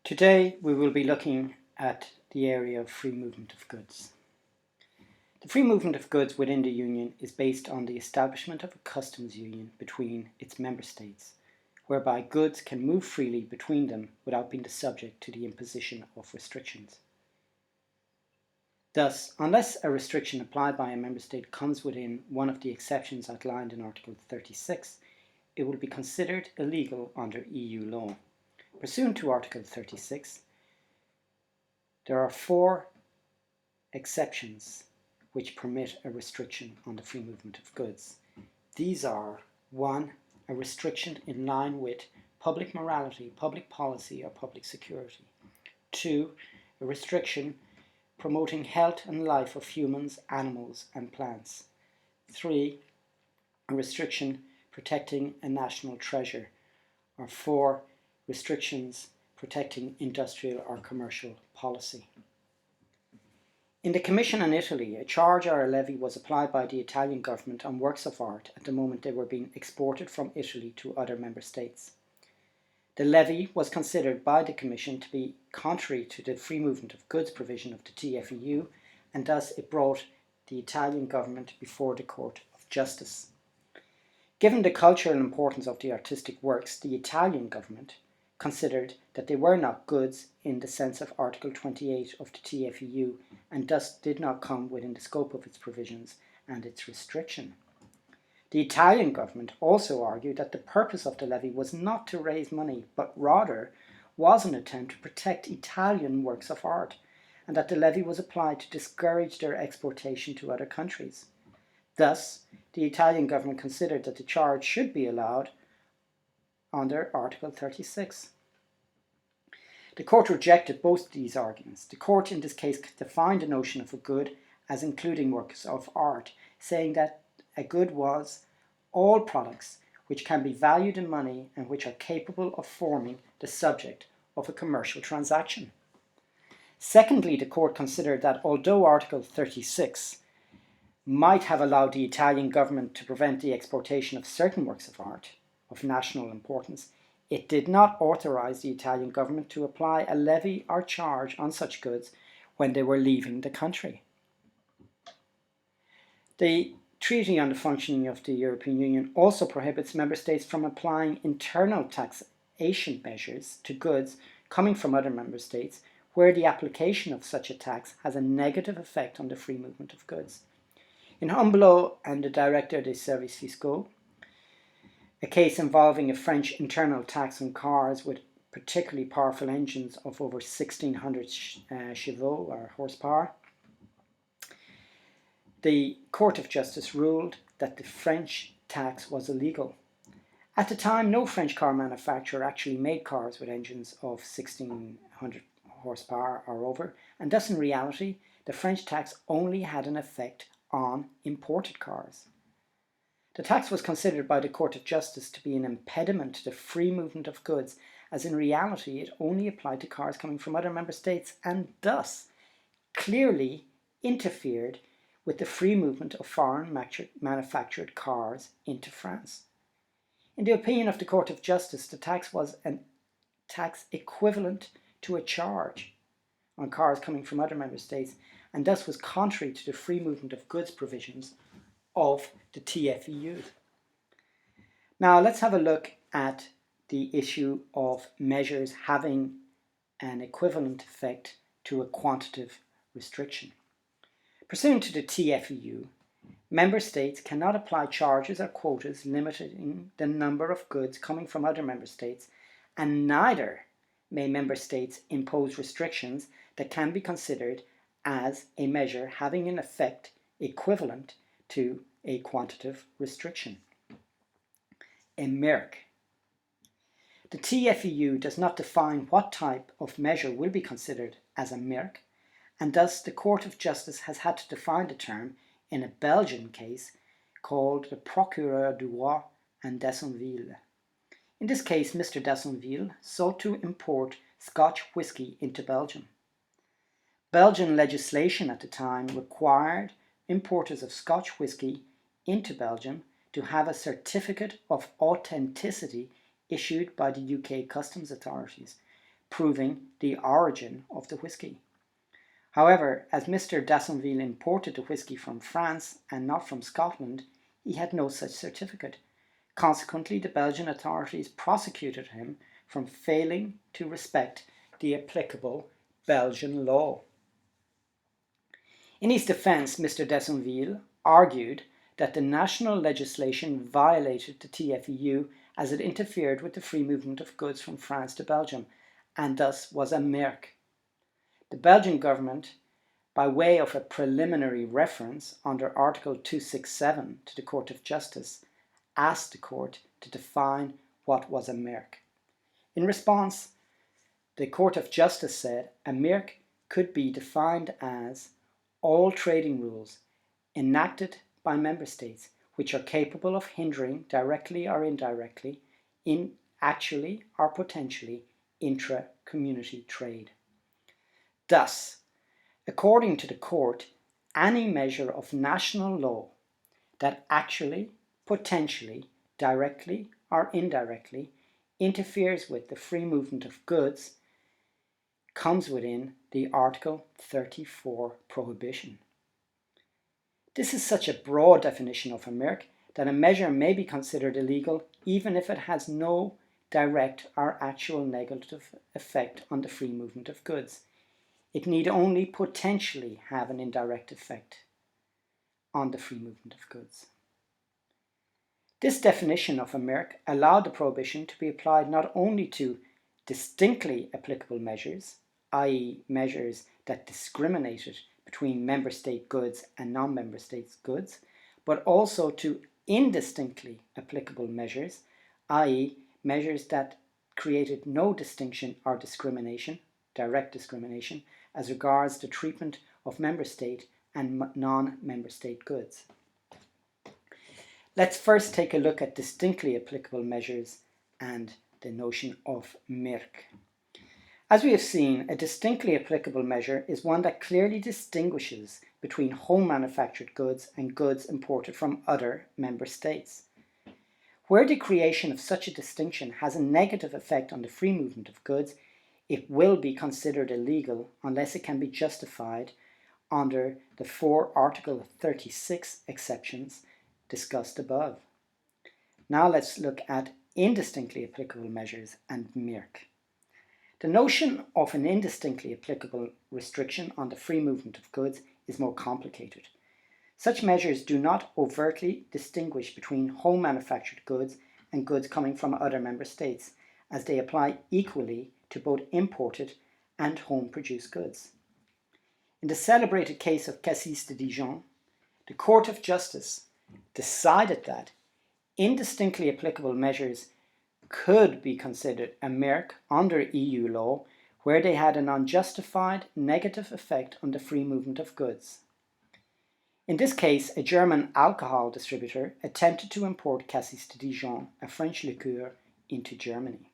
Today we will be looking at the area of free movement of goods. The free movement of goods within the Union is based on the establishment of a customs union between its member states, whereby goods can move freely between them without being subject to the imposition of restrictions. Thus, unless a restriction applied by a member state comes within one of the exceptions outlined in Article 36, it will be considered illegal under EU law. Pursuant to Article 36, there are 4 exceptions which permit a restriction on the free movement of goods. These are 1. A restriction in line with public morality, public policy or public security. 2. A restriction promoting health and life of humans, animals and plants. 3. A restriction protecting a national treasure. Or 4. Restrictions protecting industrial or commercial policy. In the Commission in Italy, a charge or a levy was applied by the Italian government on works of art at the moment they were being exported from Italy to other member states. The levy was considered by the Commission to be contrary to the free movement of goods provision of the TFEU, and thus it brought the Italian government before the Court of Justice. Given the cultural importance of the artistic works, the Italian government considered that they were not goods in the sense of Article 28 of the TFEU and thus did not come within the scope of its provisions and its restriction. The Italian government also argued that the purpose of the levy was not to raise money, but rather was an attempt to protect Italian works of art, and that the levy was applied to discourage their exportation to other countries. Thus, the Italian government considered that the charge should be allowed under Article 36. The court rejected both these arguments. The court in this case defined the notion of a good as including works of art, saying that a good was all products which can be valued in money and which are capable of forming the subject of a commercial transaction. Secondly, the court considered that although Article 36 might have allowed the Italian government to prevent the exportation of certain works of art of national importance, it did not authorise the Italian government to apply a levy or charge on such goods when they were leaving the country. The Treaty on the Functioning of the European Union also prohibits member states from applying internal taxation measures to goods coming from other member states where the application of such a tax has a negative effect on the free movement of goods. In Humblot and the Directeur des Services Fiscaux, a case involving a French internal tax on cars with particularly powerful engines of over 1600 chevaux or horsepower, the Court of Justice ruled that the French tax was illegal. At the time, no French car manufacturer actually made cars with engines of 1600 horsepower or over, and thus in reality, the French tax only had an effect on imported cars. The tax was considered by the Court of Justice to be an impediment to the free movement of goods, as in reality it only applied to cars coming from other member states and thus clearly interfered with the free movement of foreign manufactured cars into France. In the opinion of the Court of Justice, the tax was a tax equivalent to a charge on cars coming from other member states and thus was contrary to the free movement of goods provisions of the TFEU. Now let's have a look at the issue of measures having an equivalent effect to a quantitative restriction. Pursuant to the TFEU, member states cannot apply charges or quotas limiting the number of goods coming from other member states, and neither may member states impose restrictions that can be considered as a measure having an effect equivalent to a quantitative restriction. A merc. The TFEU does not define what type of measure will be considered as a merc, and thus the Court of Justice has had to define the term in a Belgian case called the Procureur du Roi and d'Assonville. In this case, Mr. d'Assonville sought to import Scotch whisky into Belgium. Belgian legislation at the time required importers of Scotch whisky into Belgium to have a certificate of authenticity issued by the UK customs authorities. proving the origin of the whisky. However, as Mr. d'Assonville imported the whisky from France and not from Scotland, he had no such certificate. Consequently, the Belgian authorities prosecuted him from failing to respect the applicable Belgian law. In his defence, Mr. d'Assonville argued that the national legislation violated the TFEU as it interfered with the free movement of goods from France to Belgium, and thus was a merc. The Belgian government, by way of a preliminary reference under Article 267 to the Court of Justice, asked the court to define what was a merc. In response, the Court of Justice said a merc could be defined as all trading rules enacted by member states which are capable of hindering directly or indirectly in actually or potentially intra-community trade. Thus, according to the court, any measure of national law that actually, potentially, directly or indirectly interferes with the free movement of goods comes within the Article 34 prohibition. This is such a broad definition of a merc that a measure may be considered illegal even if it has no direct or actual negative effect on the free movement of goods. It need only potentially have an indirect effect on the free movement of goods. This definition of a merc allowed the prohibition to be applied not only to distinctly applicable measures, i.e. measures that discriminated between member state goods and non-member state goods, but also to indistinctly applicable measures, i.e. measures that created no distinction or discrimination, direct discrimination, as regards the treatment of member state and non-member state goods. Let's first take a look at distinctly applicable measures and the notion of merc. As we have seen, a distinctly applicable measure is one that clearly distinguishes between home manufactured goods and goods imported from other member states. Where the creation of such a distinction has a negative effect on the free movement of goods, it will be considered illegal unless it can be justified under the 4 Article 36 exceptions discussed above. Now let's look at indistinctly applicable measures and merc. The notion of an indistinctly applicable restriction on the free movement of goods is more complicated. Such measures do not overtly distinguish between home manufactured goods and goods coming from other member states, as they apply equally to both imported and home produced goods. In the celebrated case of Cassis de Dijon, the Court of Justice decided that indistinctly applicable measures could be considered a merc under EU law where they had an unjustified negative effect on the free movement of goods. In this case, a German alcohol distributor attempted to import Cassis de Dijon, a French liqueur, into Germany.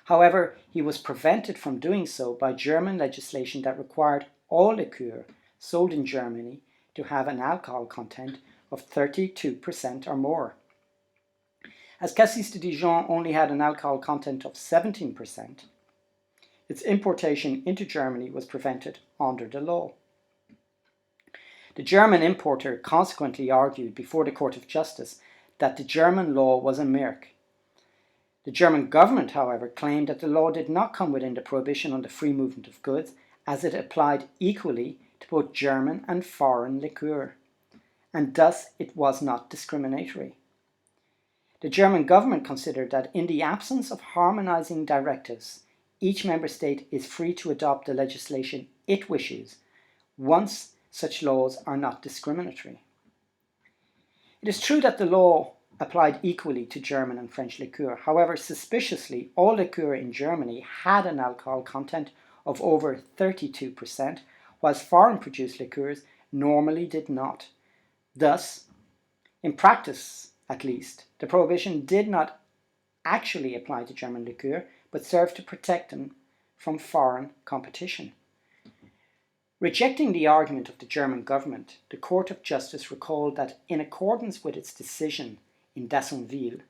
However, he was prevented from doing so by German legislation that required all liqueur sold in Germany to have an alcohol content of 32% or more. As Cassis de Dijon only had an alcohol content of 17%, its importation into Germany was prevented under the law. The German importer consequently argued before the Court of Justice that the German law was a merc. The German government, however, claimed that the law did not come within the prohibition on the free movement of goods, as it applied equally to both German and foreign liqueur, and thus it was not discriminatory. The German government considered that in the absence of harmonizing directives, each member state is free to adopt the legislation it wishes, once such laws are not discriminatory. It is true that the law applied equally to German and French liqueur. However, suspiciously, all liqueur in Germany had an alcohol content of over 32%, whilst foreign-produced liqueurs normally did not. Thus, in practice at least, the prohibition did not actually apply to German liqueur, but served to protect them from foreign competition. Rejecting the argument of the German government, the Court of Justice recalled that in accordance with its decision in d'Assonville,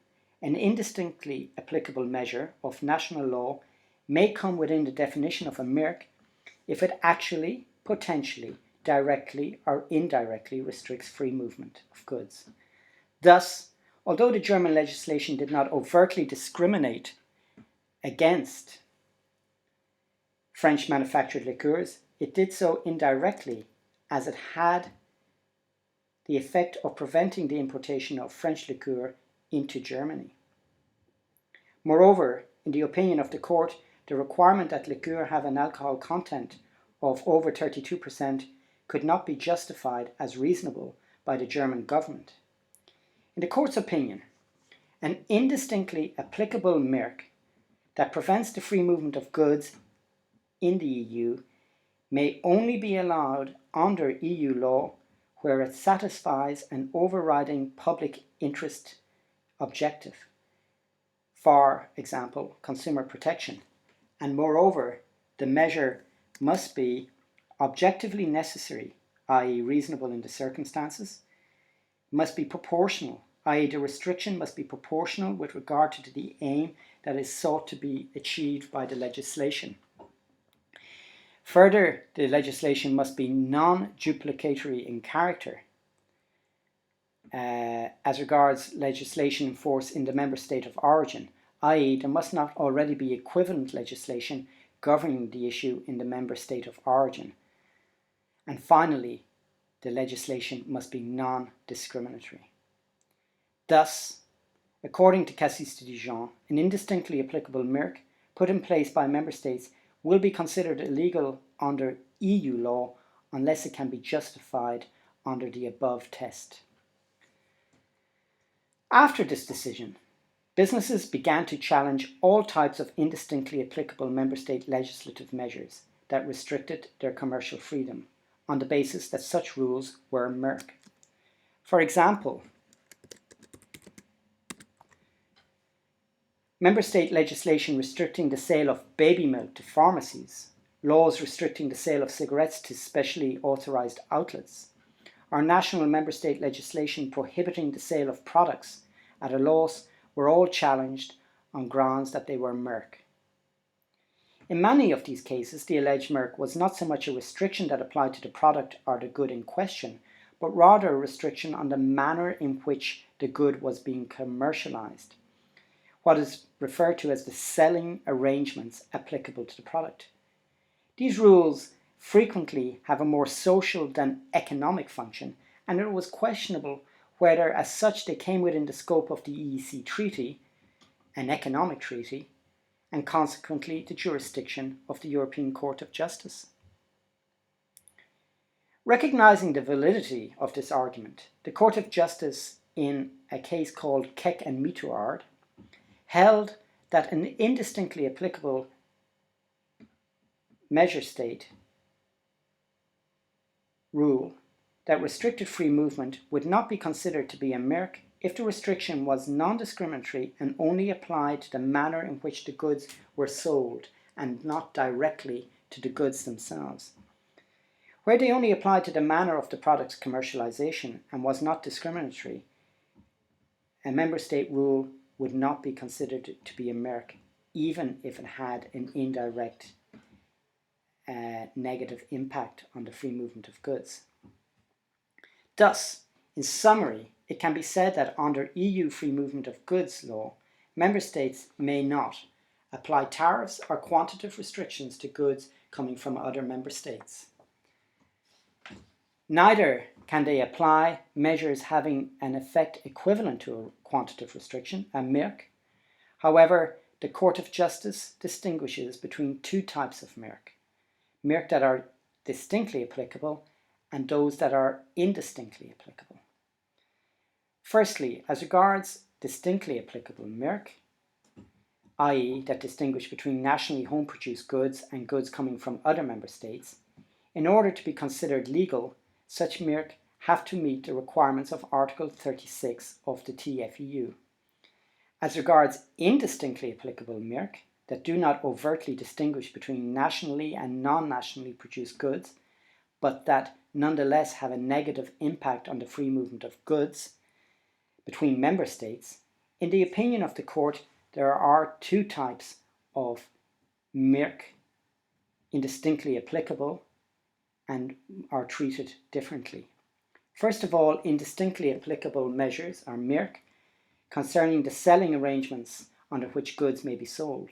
an indistinctly applicable measure of national law may come within the definition of a merc if it actually, potentially, directly or indirectly restricts free movement of goods. Thus, although the German legislation did not overtly discriminate against French manufactured liqueurs, it did so indirectly, as it had the effect of preventing the importation of French liqueur into Germany. Moreover, in the opinion of the court, the requirement that liqueur have an alcohol content of over 32% could not be justified as reasonable by the German government. In the court's opinion, an indistinctly applicable merc that prevents the free movement of goods in the EU may only be allowed under EU law where it satisfies an overriding public interest objective, for example, consumer protection, and moreover, the measure must be objectively necessary, i.e. reasonable in the circumstances, must be proportional, i.e. the restriction must be proportional with regard to the aim that is sought to be achieved by the legislation. Further, the legislation must be non-duplicatory in character as regards legislation in force in the member state of origin, i.e. there must not already be equivalent legislation governing the issue in the member state of origin. And finally, the legislation must be non-discriminatory. Thus, according to Cassis de Dijon, an indistinctly applicable merc put in place by member states will be considered illegal under EU law unless it can be justified under the above test. After this decision, businesses began to challenge all types of indistinctly applicable member state legislative measures that restricted their commercial freedom on the basis that such rules were merc. For example, member state legislation restricting the sale of baby milk to pharmacies, laws restricting the sale of cigarettes to specially authorised outlets, or national member state legislation prohibiting the sale of products at a loss were all challenged on grounds that they were merc. In many of these cases, the alleged merc was not so much a restriction that applied to the product or the good in question, but rather a restriction on the manner in which the good was being commercialised, what is referred to as the selling arrangements applicable to the product. These rules frequently have a more social than economic function, and it was questionable whether as such they came within the scope of the EEC Treaty, an economic treaty, and consequently the jurisdiction of the European Court of Justice. Recognising the validity of this argument, the Court of Justice, in a case called Keck and Mituard, held that an indistinctly applicable measure state rule that restricted free movement would not be considered to be a merc if the restriction was non-discriminatory and only applied to the manner in which the goods were sold and not directly to the goods themselves. Where they only applied to the manner of the product's commercialization and was not discriminatory, a member state rule would not be considered to be a merc, even if it had an indirect negative impact on the free movement of goods. Thus, in summary, it can be said that under EU free movement of goods law, member states may not apply tariffs or quantitative restrictions to goods coming from other member states. Neither can they apply measures having an effect equivalent to a quantitative restriction, a merc. However, the Court of Justice distinguishes between two types of merc that are distinctly applicable and those that are indistinctly applicable. Firstly, as regards distinctly applicable merc, i.e. that distinguish between nationally home-produced goods and goods coming from other member states, in order to be considered legal, such merc have to meet the requirements of Article 36 of the TFEU. As regards indistinctly applicable merc that do not overtly distinguish between nationally and non-nationally produced goods, but that nonetheless have a negative impact on the free movement of goods between member states, in the opinion of the court, there are two types of mirk, indistinctly applicable, and are treated differently. First of all, indistinctly applicable measures are mirk, concerning the selling arrangements under which goods may be sold.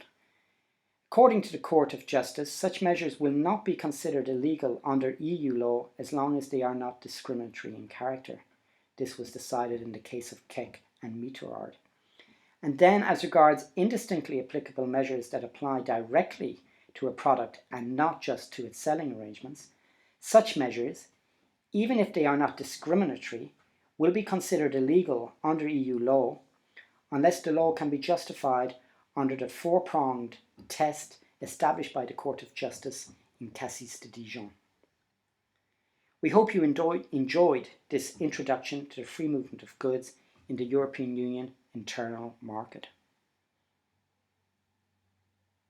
According to the Court of Justice, such measures will not be considered illegal under EU law as long as they are not discriminatory in character. This was decided in the case of Keck and Meteorard. And then, as regards indistinctly applicable measures that apply directly to a product and not just to its selling arrangements, such measures, even if they are not discriminatory, will be considered illegal under EU law unless the law can be justified under the four-pronged test established by the Court of Justice in Cassis de Dijon. We hope you enjoyed this introduction to the free movement of goods in the European Union internal market.